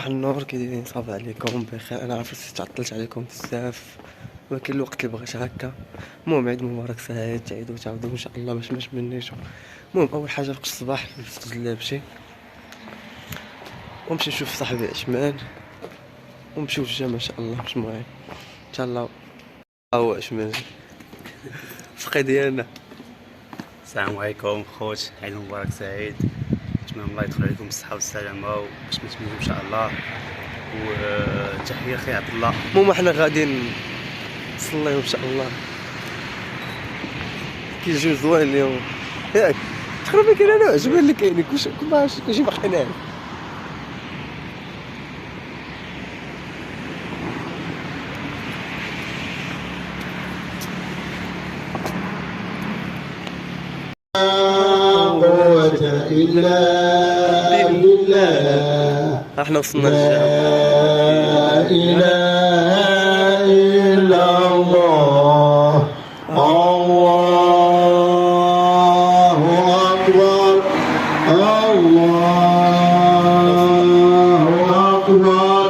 النور، كي دايرين؟ صافي عليكم بخير. انا عرفت تعطلت عليكم بزاف، ولكن الوقت اللي بغيت هكا. المهم عيد مبارك سعيد، تعيدوا وتعاودوا ان شاء الله باش ما تمنيتو. المهم اول حاجه فوق الصباح لبست جلابتي ونمشي نشوف صاحبي عثمان ونمشيو للجامع ان شاء الله. مش مهم ان شاء الله. او عثمان فقي ديالنا. السلام عليكم خوت، عيد مبارك سعيد. نتمنى الله يدخل عليكم بالصحة والسلامة وباش ما تمنيو ان شاء الله. وتحية خي عبد الله. المهم حنا غاديين نصليو ان شاء الله. كيجيو زوين اليوم ياك تقريبا. كاين انا عجبان اللي كاينين كلشي باقي ناعم. قوة إلا بالله. احنا وصلنا لا للجامع. إله إلا الله. الله أكبر. الله أكبر.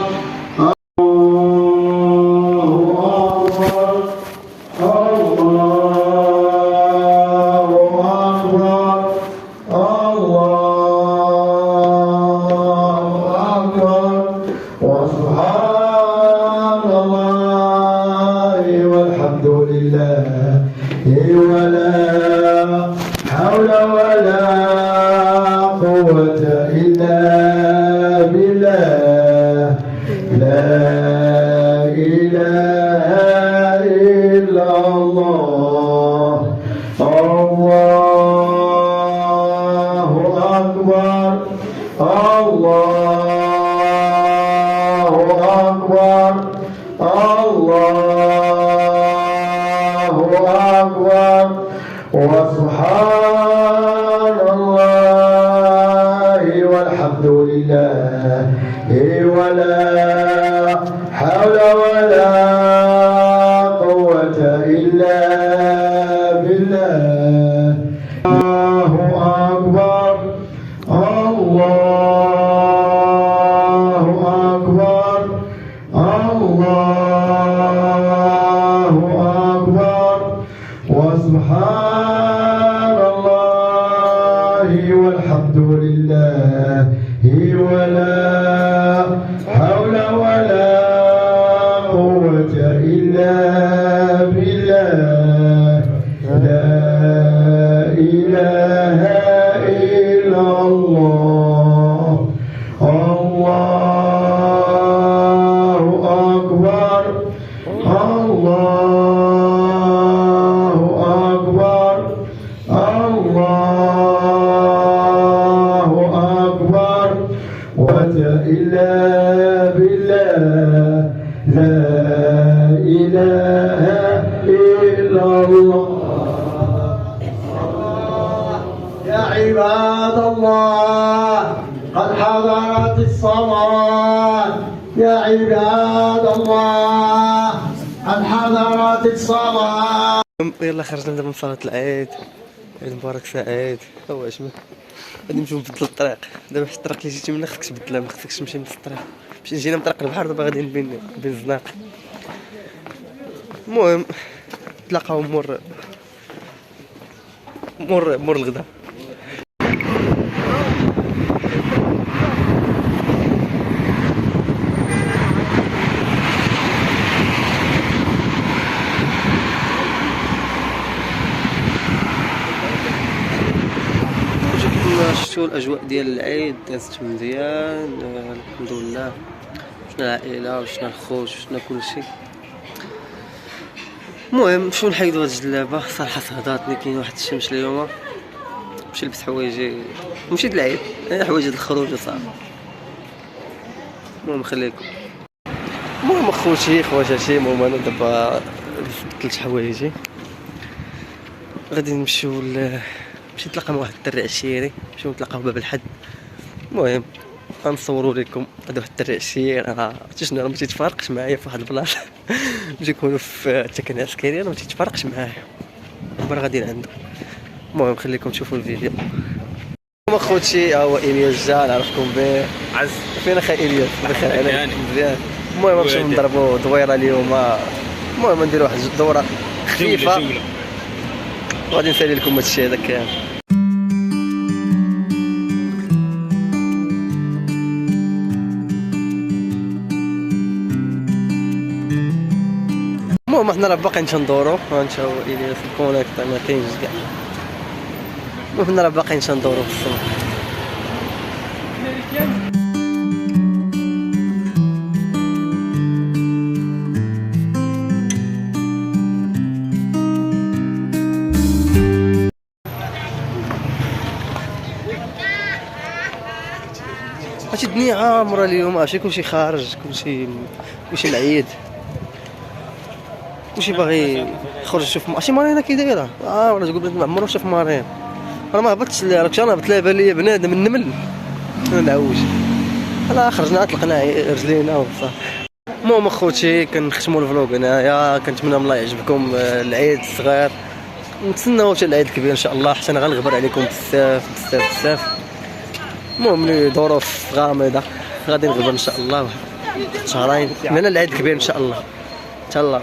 وسبحان الله والحمد لله ولا حول ولا قوة إلا بالله. لا إله إلا الله. الله أكبر. الله أكبر. الله أكبر. وسبحان الله والحمد لله ولا حول ولا قوة إلا بالله. الله أكبر. الله أكبر. الله أكبر. وسبحان الله والحمد لله ولا حول ولا قوة إلا بالله. لا إله إلا الله. الله أكبر. الله أكبر. الله أكبر. إلا بالله. لا إله إلا الله. يا عباد الله قد حضرت الصلاة. يا عباد الله قد حضرت الصلاة. يلا خرجنا دابا من صلاة العيد. عيد مبارك سعيد. هو عثمان غادي نمشيو نبدلو الطريق. دابا حيت الطريق اللي جيتي منها خصك تبدلها، ما خصكش تمشي نفس الطريق. جينا من طريق البحر، دابا غاديين بين الزناق. المهم نتلاقاو مور الغدا. شفتوا الاجواء ديال العيد دازت مزيان الحمد لله. شفنا العائله وشفنا الخوت وشفنا كلشي. المهم نمشيو نحيدو هاد الجلابه، صراحه صهداتني. كاين واحد الشمس اليوم. نمشي نلبس حوايجي ونمشي للعيد، حوايج الخروج وصافي. المهم خليكم. المهم خواتاتي المهم انا دابا بدلت حوايجي، غادي نمشيو مشيت نتلاقى مع واحد الدري عشيري، نمشيو نتلاقاو باب الحد. المهم غنصوروا لكم هذا واحد الدري عشير. عرفتي شنو؟ راه ما تيتفارقش معايا في واحد البلاصه. ملي يكونوا في التكن العسكري راه ما تيتفارقش معايا، برا غاديين عنده. المهم خليكم تشوفوا الفيديو. اخوتي ها هو ايميل جا، نعرفكم به عز فين اخي الياس؟ بخير عليك يعني. مزيان. المهم نمشيو نضربوا دويره اليوم، المهم نديروا واحد دوره خفيفه جولة وغادي نسالي لكم هادشي هذا كامل. المهم حنا راه باقيين تندورو، غنمشيو الياس الكونيكت ما كاينش كاع. المهم حنا راه باقيين تندورو في السوق. هادشي الدنيا عامره اليوم، ماشي كلشي خارج، كلشي العيد، كلشي باغي يخرج يشوف ماشي مارينا كي دايره. ولا تقول بنادم عمرو شاف مارينا، انا ما هبطتش راك انا هبط لها ليا بنادم النمل انا نعوج. انا خرجنا طلقنا رجلينا وصافي. المهم اخوتي كنختموا الفلوق هنايا، كنتمنى من الله يعجبكم العيد الصغير، نتسناو حتى العيد الكبير ان شاء الله، حتى انا غنغبر عليكم بزاف بزاف بزاف. المهم لي ظروف غامضه غادي نغبر ان شاء الله شهرين من العيد الكبير ان شاء الله. تهلا.